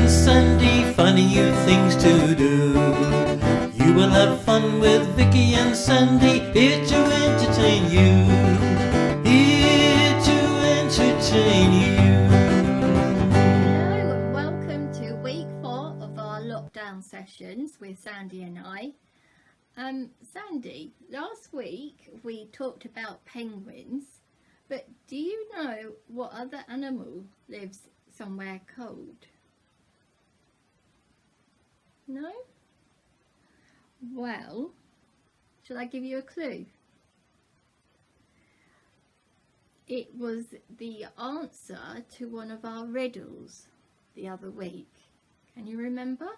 and Sandy, finding you things to do. You will have fun with Vicki and Sandy, here to entertain you. Here to entertain you. Hello and welcome to week 4 of our lockdown sessions with Sandy and I. Sandy, last week we talked about penguins, but do you know what other animal lives somewhere cold? No? Well, shall I give you a clue? It was the answer to one of our riddles the other week. Can you remember?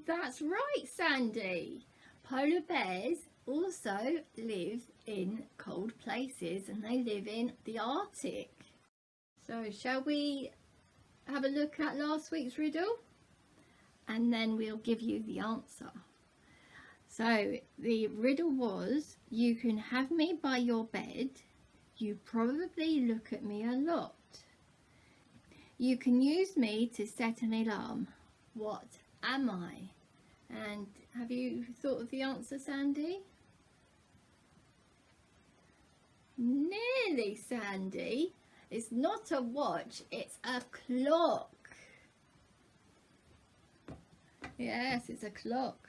That's right, Sandy. Polar bears also live in cold places and they live in the Arctic. So shall we have a look at last week's riddle? And then we'll give you the answer. So the riddle was, you can have me by your bed. You probably look at me a lot. You can use me to set an alarm. What am I? And have you thought of the answer, Sandy? Nearly, Sandy. It's not a watch, it's a clock. Yes, it's a clock.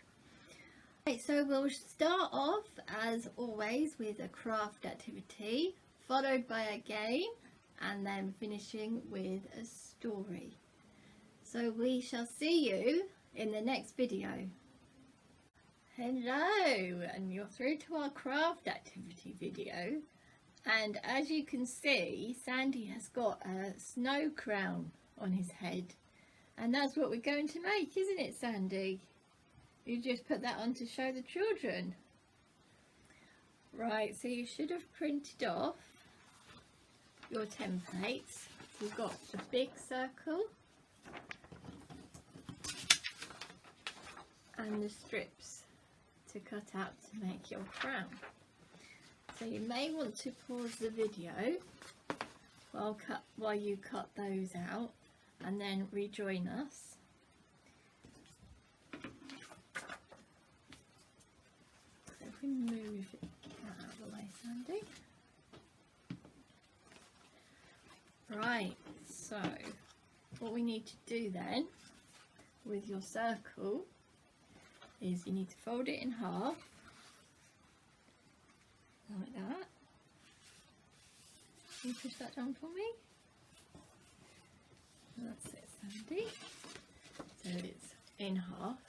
Right, so we'll start off as always with a craft activity, followed by a game, and then finishing with a story. So we shall see you in the next video. Hello, and you're through to our craft activity video, and as you can see, Sandy has got a snow crown on his head, and that's what we're going to make, isn't it, Sandy? You just put that on to show the children. Right, so you should have printed off your templates. You've got the big circle and the strips to cut out to make your crown. So you may want to pause the video while you cut those out and then rejoin us. So if we move that out of the way, Sandy. Right, so what we need to do then with your circle is you need to fold it in half, like that. Can you push that down for me? That's it, Sandy. So it's in half,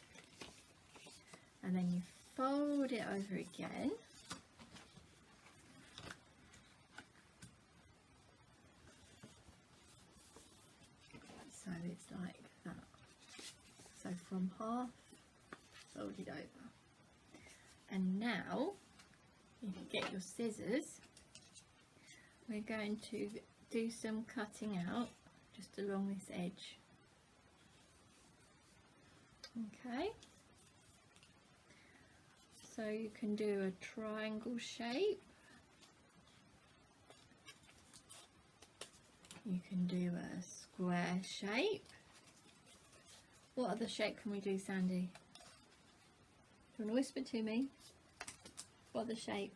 and then you fold it over again. So it's like that. So from half, fold it over. And now, if you get your scissors, we're going to do some cutting out just along this edge. Okay. So you can do a triangle shape. You can do a square shape. What other shape can we do, Sandy? Do you want to whisper to me? What other shape?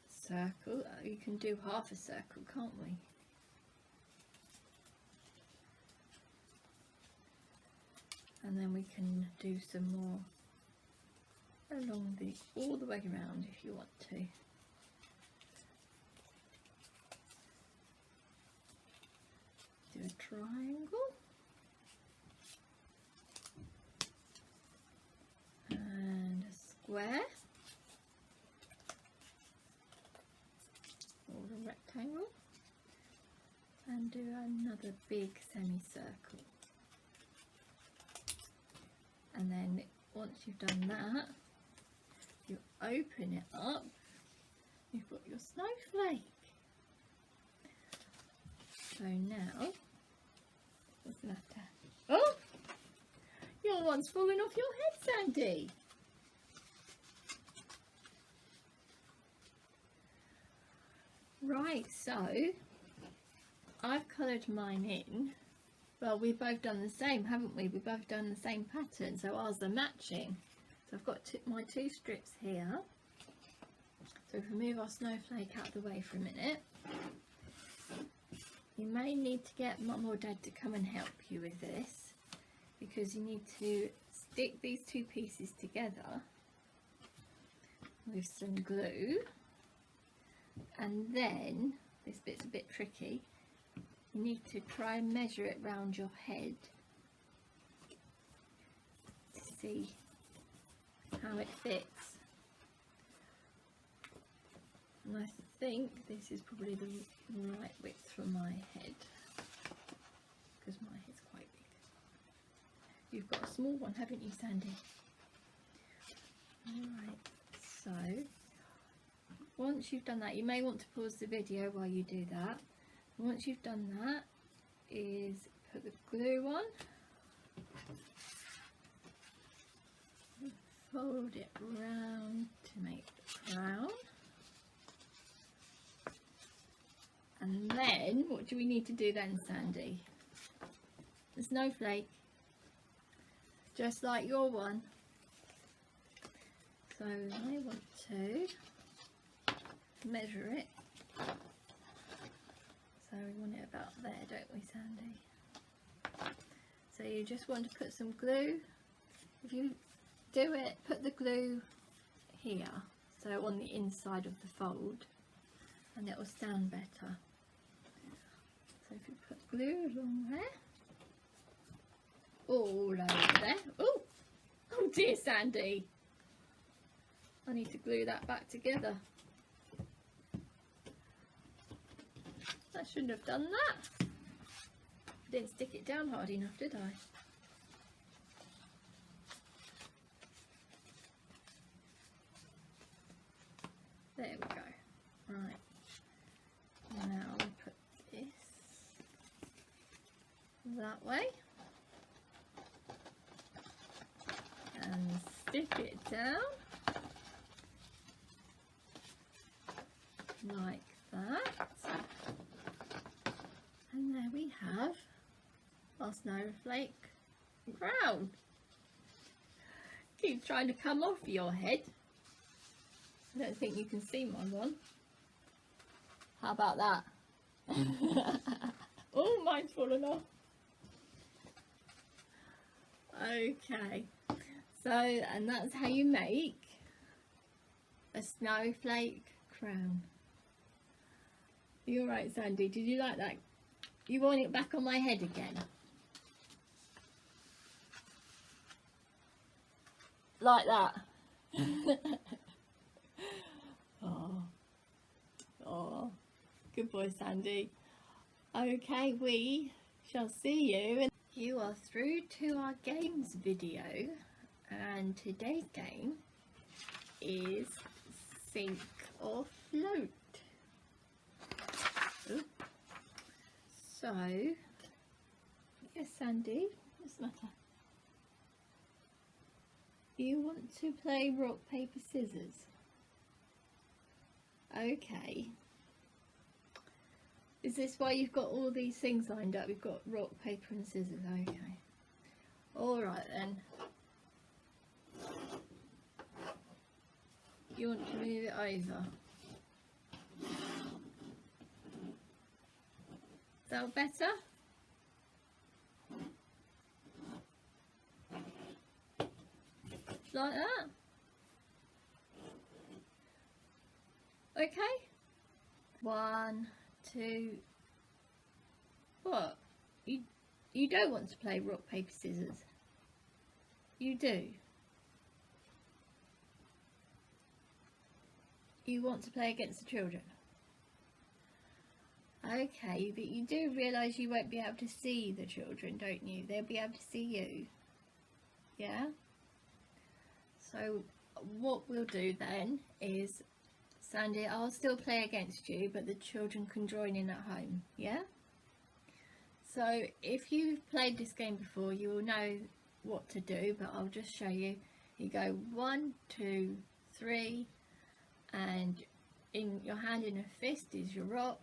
Circle. You can do half a circle, can't we? And then we can do some more along all the way around if you want to. Do a triangle. And a square. Or a rectangle. And do another big semicircle. And then once you've done that, you open it up, you've got your snowflake. So now, what's left? Oh! Your one's falling off your head, Sandy. Right, so I've coloured mine in. Well, we've both done the same, haven't we? We've both done the same pattern, so ours are matching. So I've got my two strips here. So if we move our snowflake out of the way for a minute, you may need to get Mum or Dad to come and help you with this, because you need to stick these two pieces together with some glue, and then, this bit's a bit tricky, you need to try and measure it round your head to see how it fits. And I think this is probably the right width for my head, because my head's quite big. You've got a small one, haven't you, Sandy? Alright, so once you've done that, you may want to pause the video while you do that. Once you've done that, is put the glue on, fold it round to make the crown, and then what do we need to do then, Sandy? The snowflake, just like your one. So I want to measure it. So we want it about there, don't we, Sandy? So you just want to put some glue. If you do it, put the glue here, so on the inside of the fold, and it will stand better. So if you put glue along there, all over there. Oh, oh dear, Sandy. I need to glue that back together. I shouldn't have done that. I didn't stick it down hard enough, did I? There we go. Right. Now we put this that way and stick it down like that. And there we have our snowflake crown. Keeps trying to come off your head. I don't think you can see my one. How about that? Oh, mine's fallen off. Okay, so, and that's how you make a snowflake crown. You're right, Sandy. Did you like that? You want it back on my head again? Like that? Oh, oh, good boy, Sandy. Okay, we shall see you. You are through to our games video, and today's game is sink or float. Ooh. So, yes, Sandy, what's the matter? You want to play rock, paper, scissors? Okay. Is this why you've got all these things lined up? You've got rock, paper and scissors. Okay. Alright then. You want to move it over? Is that better? Like that? Okay. 1, 2. What? You don't want to play rock, paper, scissors? You do? You want to play against the children? Okay, but you do realise you won't be able to see the children, don't you? They'll be able to see you. Yeah? So what we'll do then is, Sandy, I'll still play against you, but the children can join in at home, yeah? So if you've played this game before, you will know what to do, but I'll just show you. You go 1, 2, 3, and in your hand in a fist is your rock,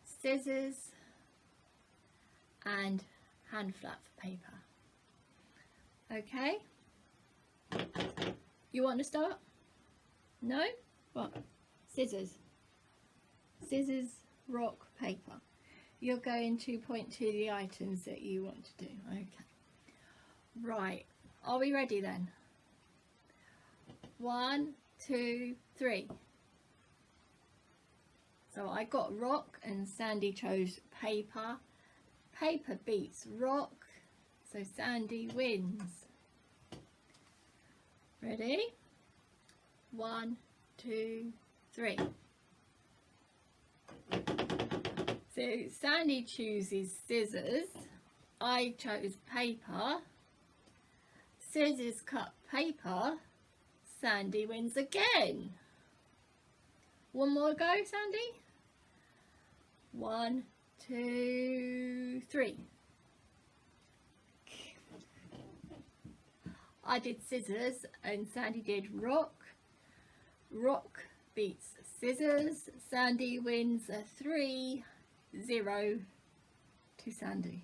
scissors, and hand flat for paper. Okay? You want to start? No? What? Scissors. Scissors, rock, paper. You're going to point to the items that you want to do. Okay. Right. Are we ready then? 1, 2, 3. So I got rock and Sandy chose paper. Paper beats rock, so Sandy wins. Ready? 1, 2, 3. So Sandy chooses scissors. I chose paper. Scissors cut paper. Sandy wins again. One more go, Sandy. 1, 2, 3. I did scissors and Sandy did rock. Rock beats scissors. Sandy wins a 3-0 to Sandy.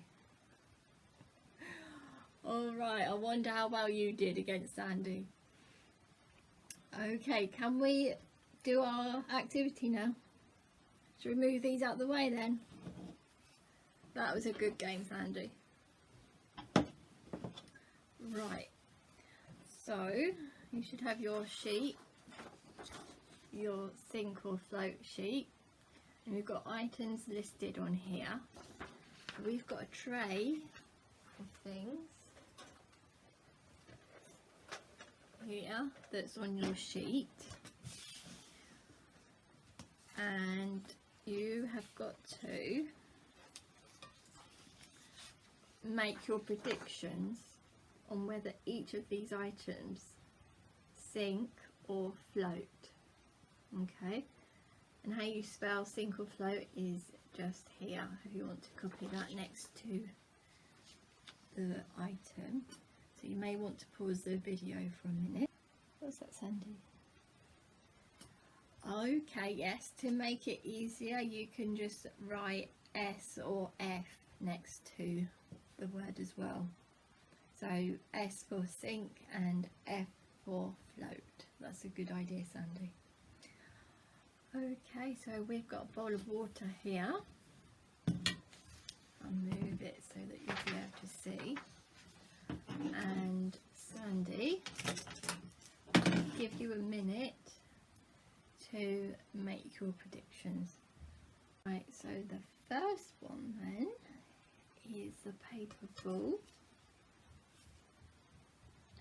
Alright, I wonder how well you did against Sandy. Okay, can we do our activity now? Should we move these out of the way then? That was a good game, Sandy. Right, so you should have your sheet, your sink or float sheet, and we've got items listed on here. We've got a tray of things here that's on your sheet, and you have got to make your predictions on whether each of these items sink or float. Okay, and how you spell sink or float is just here if you want to copy that next to the item. So you may want to pause the video for a minute. What's that, Sandy? Okay, yes, to make it easier you can just write S or F next to the word as well. So S for sink and F for float. That's a good idea, Sandy. Okay, so we've got a bowl of water here. I'll move it so that you'll be able to see. And Sandy, I'll give you a minute to make your predictions. Right, so the first one then is the paper ball,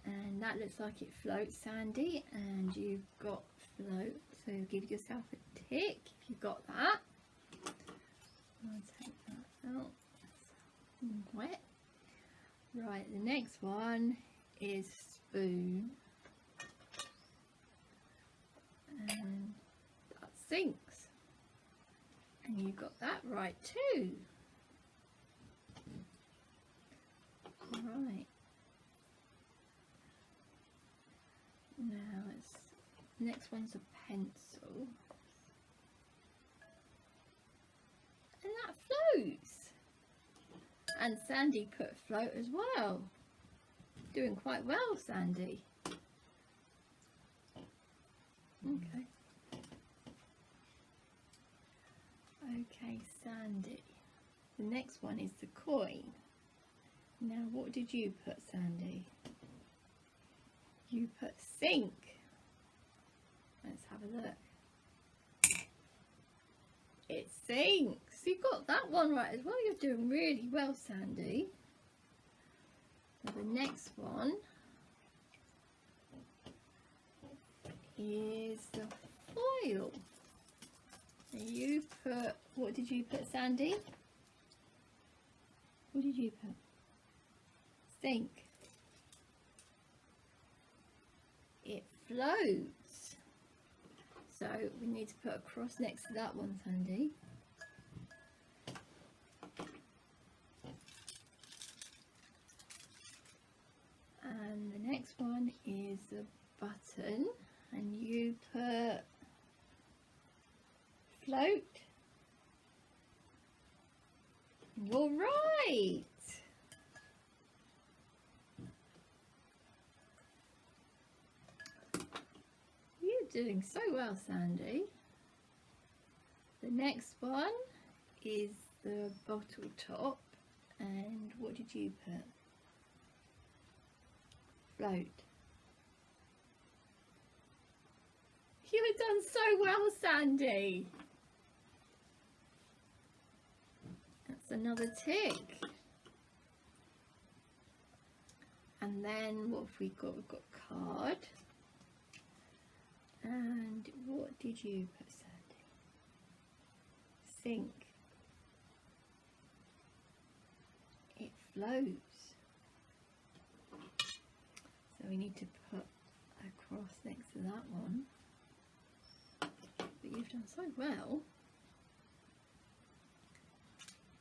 and that looks like it floats, Sandy, and you've got float, so give yourself a tick if you got that. I'll take that out, it's wet. Right, the next one is spoon, and that sinks, and you got that right too. Right, now next one's a pencil, and that floats. And Sandy put float as well. Doing quite well, Sandy. Okay. Okay, Sandy. The next one is the coin. Now, what did you put, Sandy? You put sink. Let's have a look. It sinks. You got that one right as well. You're doing really well, Sandy. So the next one is the foil. And you put, what did you put, Sandy? What did you put? Sink. It floats. So we need to put a cross next to that one, Sandy. And the next one is a button, and you put Float. You're right. You're doing so well, Sandy. The next one is the bottle top. And what did you put? Float. You've done so well, Sandy. That's another tick. And then what have we got? We've got card. And what did you put, Sandy? Sink. It flows. So we need to put a cross next to that one. But you've done so well.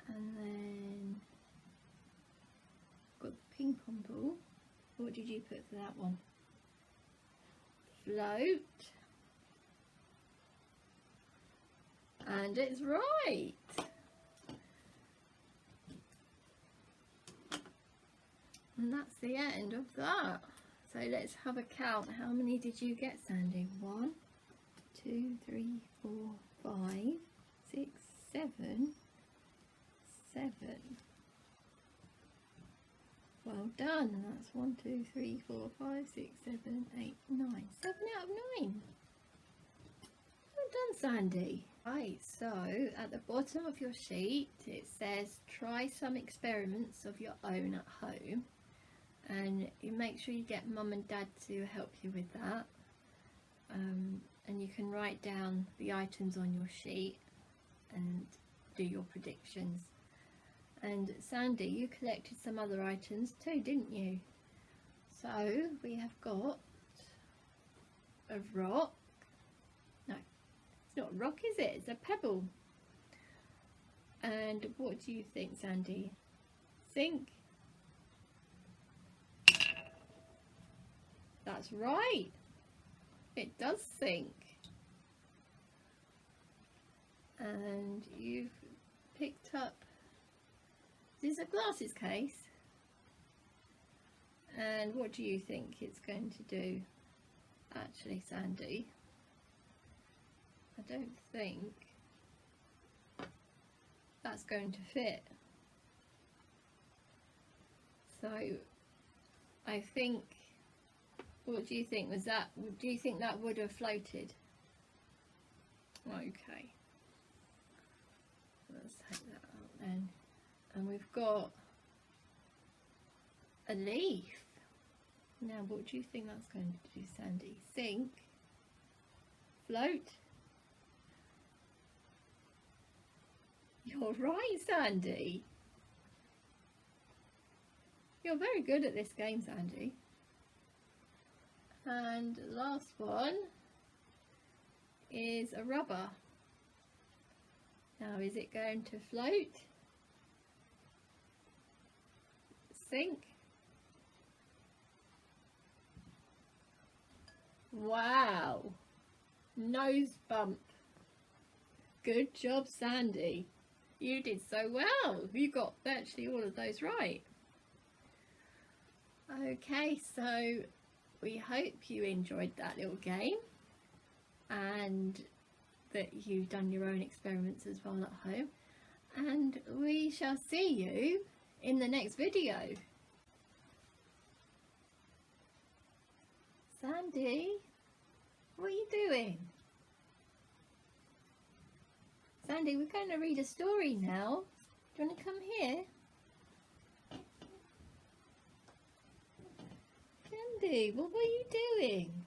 And then got the ping pong ball. What did you put for that one? Float. And it's right. And that's the end of that. So let's have a count. How many did you get, Sandy? 1, 2, 3, 4, 5, 6, 7. 7. Well done. And that's 1, 2, 3, 4, 5, 6, 7, 8, 9. 7 out of 9. Well done, Sandy. Right, so at the bottom of your sheet it says try some experiments of your own at home, and you make sure you get mum and dad to help you with that, and you can write down the items on your sheet and do your predictions. And Sandy, you collected some other items too, didn't you? So we have got a rock. No, it's not a rock, is it? It's a pebble. And what do you think, Sandy? Sink? That's right. It does sink. And you've picked up, this is a glasses case. And what do you think it's going to do? Actually, Sandy, I don't think that's going to fit. So I think, what do you think? Was that, do you think that would have floated? Okay, let's take that out then. And we've got a leaf. Now what do you think that's going to do, Sandy? Sink? Float? You're right, Sandy. You're very good at this game, Sandy. And the last one is a rubber. Now is it going to float? Sink? Wow, nose bump. Good job, Sandy. You did so well. You got virtually all of those right. Okay, so we hope you enjoyed that little game and that you've done your own experiments as well at home. And we shall see you in the next video. Sandy, what are you doing? Sandy, we're going to read a story now. Do you want to come here? Sandy, what were you doing?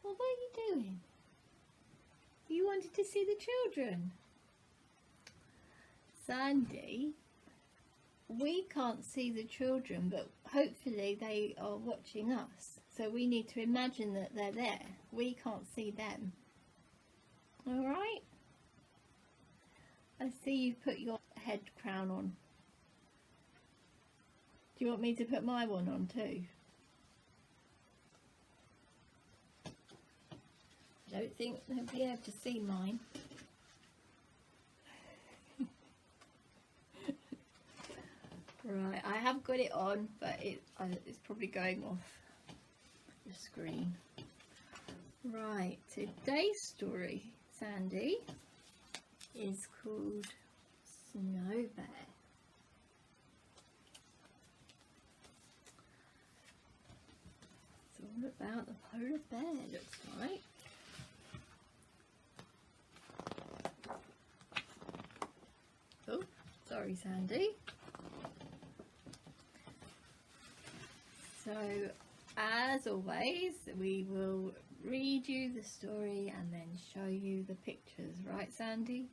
What were you doing? You wanted to see the children. Sandy, we can't see the children, but hopefully they are watching us. So we need to imagine that they're there. We can't see them. Alright? I see you've put your head crown on. Do you want me to put my one on too? I don't think they'll be able to see mine. Right, I have got it on, but it's probably going off the screen. Right, today's story, Sandy, is called Snow Bear. It's all about the polar bear, looks like. Oh, sorry, Sandy. So, as always, we will read you the story and then show you the pictures, right, Sandy?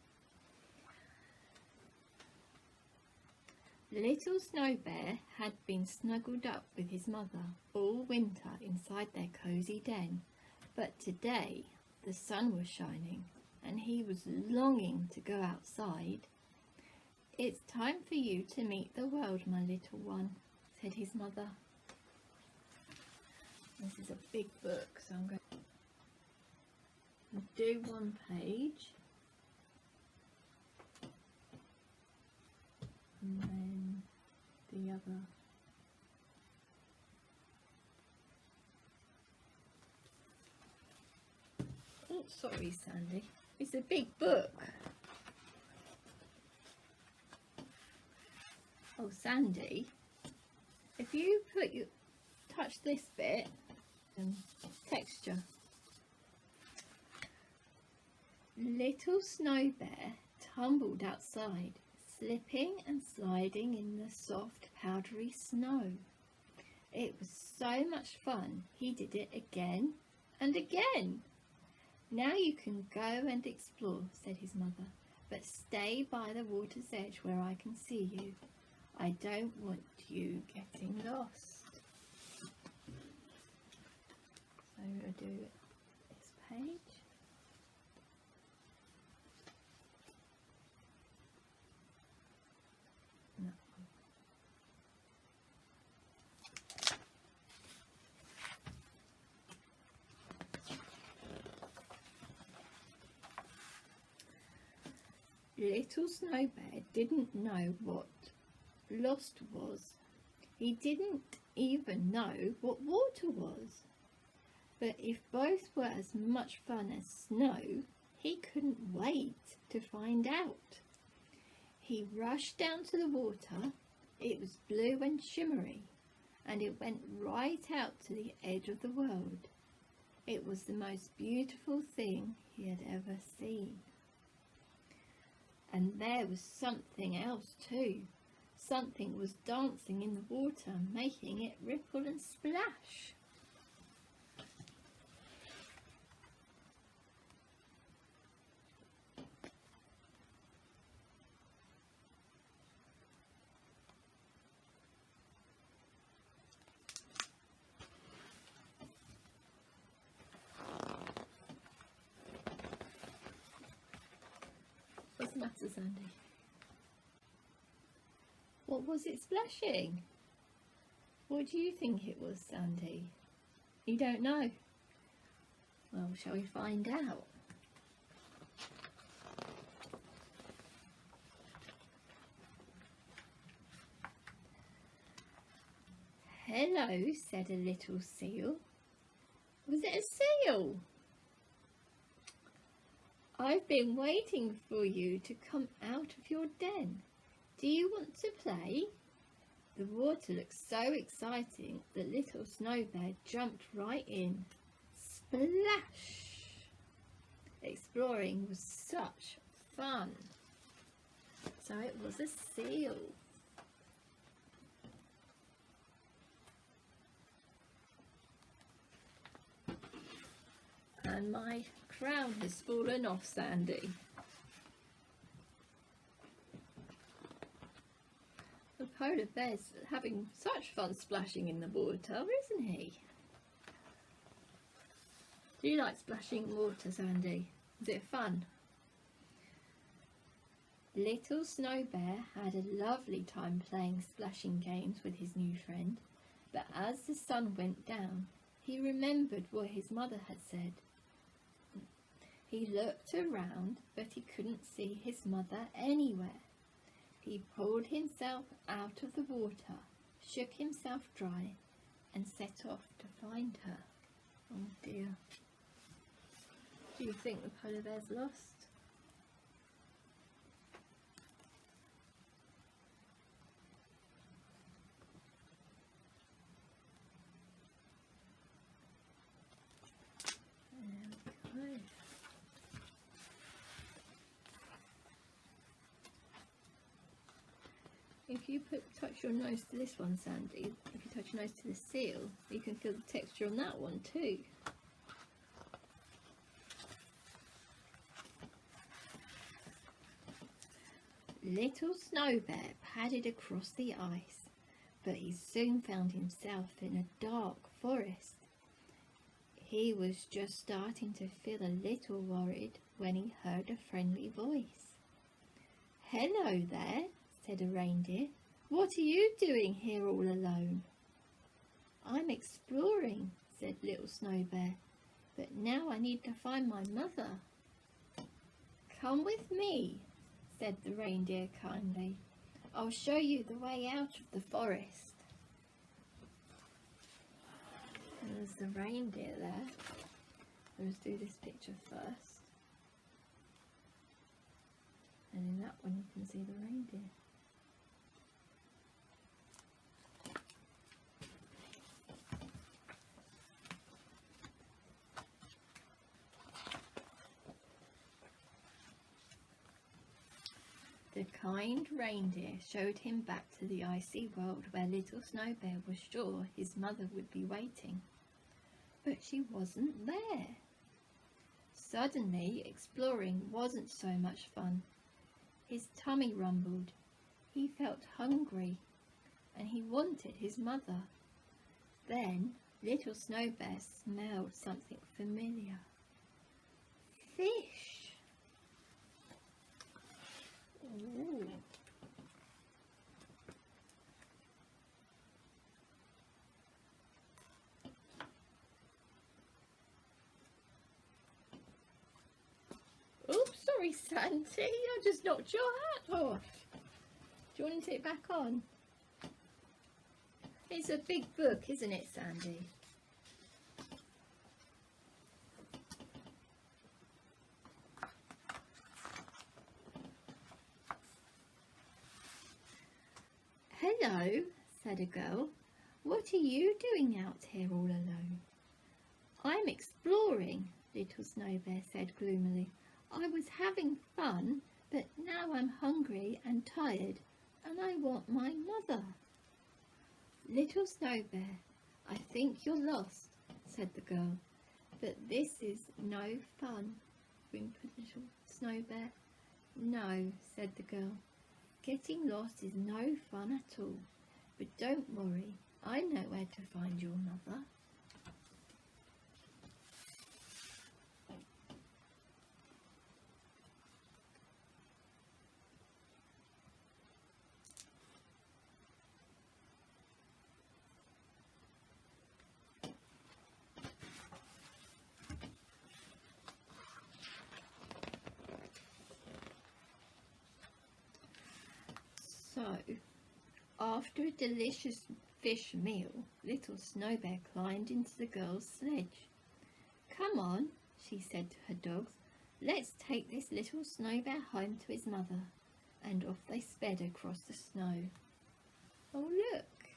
Little Snow Bear had been snuggled up with his mother all winter inside their cosy den, but today the sun was shining and he was longing to go outside. "It's time for you to meet the world, my little one," said his mother. This is a big book, so I'm going to do one page and then the other. Oh, sorry, Sandy. It's a big book. Oh, Sandy, if you touch this bit and texture. Little Snow Bear tumbled outside, slipping and sliding in the soft, powdery snow. It was so much fun, he did it again and again. "Now you can go and explore," said his mother, "but stay by the water's edge where I can see you. I don't want you getting lost." So I'm going to do this page. No. Little Snow Bear didn't know what lost was. He didn't even know what water was. But if both were as much fun as snow, he couldn't wait to find out. He rushed down to the water. It was blue and shimmery, and it went right out to the edge of the world. It was the most beautiful thing he had ever seen. And there was something else too. Something was dancing in the water, making it ripple and splash. What's the matter, Sandy? What was it splashing? What do you think it was, Sandy? You don't know? Well, shall we find out? "Hello," said a little seal. Was it a seal? "I've been waiting for you to come out of your den. Do you want to play?" The water looked so exciting that Little Snow Bear jumped right in. Splash! Exploring was such fun. So it was a seal. And my crown has fallen off, Sandy. The polar bear's having such fun splashing in the water, isn't he? Do you like splashing in water, Sandy? Is it fun? Little Snow Bear had a lovely time playing splashing games with his new friend, but as the sun went down, he remembered what his mother had said. He looked around, but he couldn't see his mother anywhere. He pulled himself out of the water, shook himself dry, and set off to find her. Oh dear. Do you think the polar bear's lost? There we go. If you touch your nose to this one, Sandy, if you touch your nose to the seal, you can feel the texture on that one too. Little Snow Bear padded across the ice, but he soon found himself in a dark forest. He was just starting to feel a little worried when he heard a friendly voice. "Hello there," said a reindeer. "What are you doing here all alone?" "I'm exploring," said Little Snow Bear, "but now I need to find my mother." "Come with me," said the reindeer kindly. "I'll show you the way out of the forest." And there's the reindeer there. Let's do this picture first. And in that one you can see the reindeer. The kind reindeer showed him back to the icy world where Little Snow Bear was sure his mother would be waiting. But she wasn't there. Suddenly, exploring wasn't so much fun. His tummy rumbled. He felt hungry, and he wanted his mother. Then Little Snow Bear smelled something familiar. Fish! Ooh. Oops, sorry Sandy, I just knocked your hat off. Do you want to take it back on? It's a big book, isn't it, Sandy? "Hello," said a girl. "What are you doing out here all alone?" "I'm exploring," Little Snow Bear said gloomily. "I was having fun, but now I'm hungry and tired, and I want my mother." "Little Snow Bear, I think you're lost," said the girl. "But this is no fun," whimpered Little Snow Bear. "No," said the girl. "Getting lost is no fun at all. But don't worry, I know where to find your mother." So, after a delicious fish meal, Little Snow Bear climbed into the girl's sledge. "Come on," she said to her dogs. "Let's take this Little Snow Bear home to his mother." And off they sped across the snow. Oh look,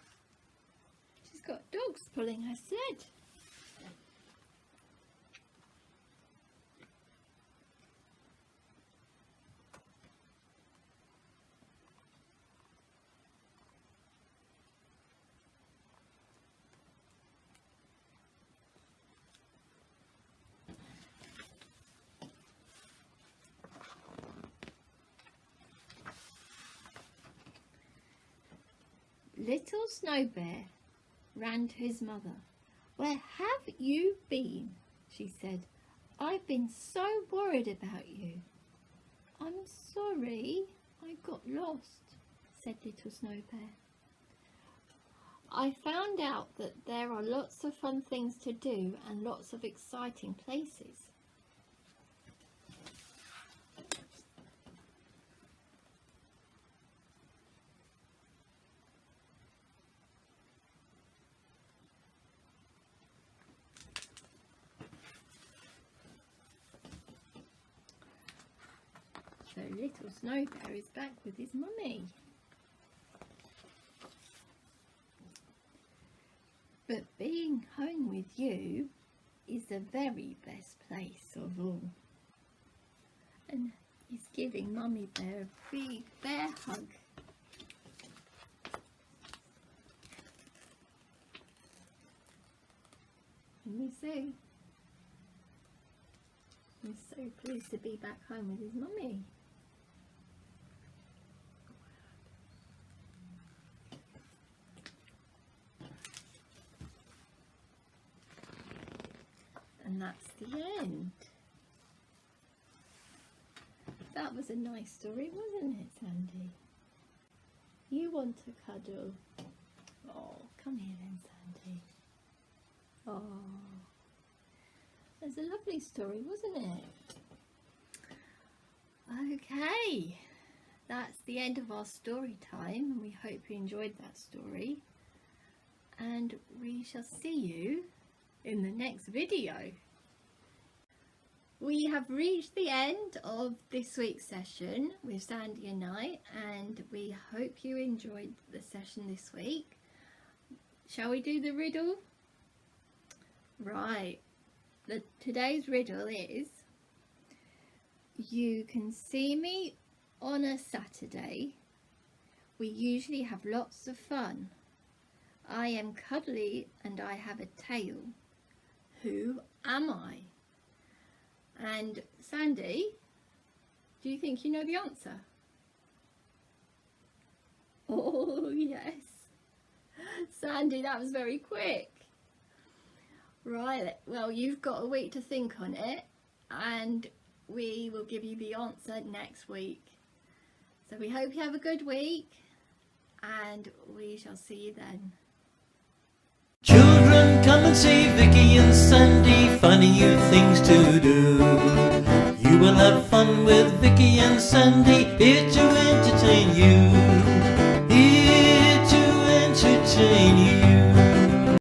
she's got dogs pulling her sled. Little Snow Bear ran to his mother. "Where have you been?" she said. "I've been so worried about you." "I'm sorry, I got lost," said Little Snow Bear. "I found out that there are lots of fun things to do and lots of exciting places." So little Snow Bear is back with his mummy. But being home with you is the very best place of all. And he's giving Mummy Bear a big bear hug. And you see, he's so pleased to be back home with his mummy. And that's the end. That was a nice story, wasn't it, Sandy? You want to cuddle? Oh, come here then, Sandy. Oh, that's a lovely story, wasn't it? Okay, that's the end of our story time, and we hope you enjoyed that story. And we shall see you in the next video. We have reached the end of this week's session with Sandy and I, and we hope you enjoyed the session this week. Shall we do the riddle? Right, today's riddle is: you can see me on a Saturday. We usually have lots of fun. I am cuddly and I have a tail. Who am I? And Sandy, do you think you know the answer? Oh yes, Sandy, that was very quick. Right, well, you've got a week to think on it, and we will give you the answer next week. So we hope you have a good week, and we shall see you then. Children, come and see Vicki and Sandy, finding you things to do. You will have fun with Vicki and Sandy, here to entertain you. Here to entertain you.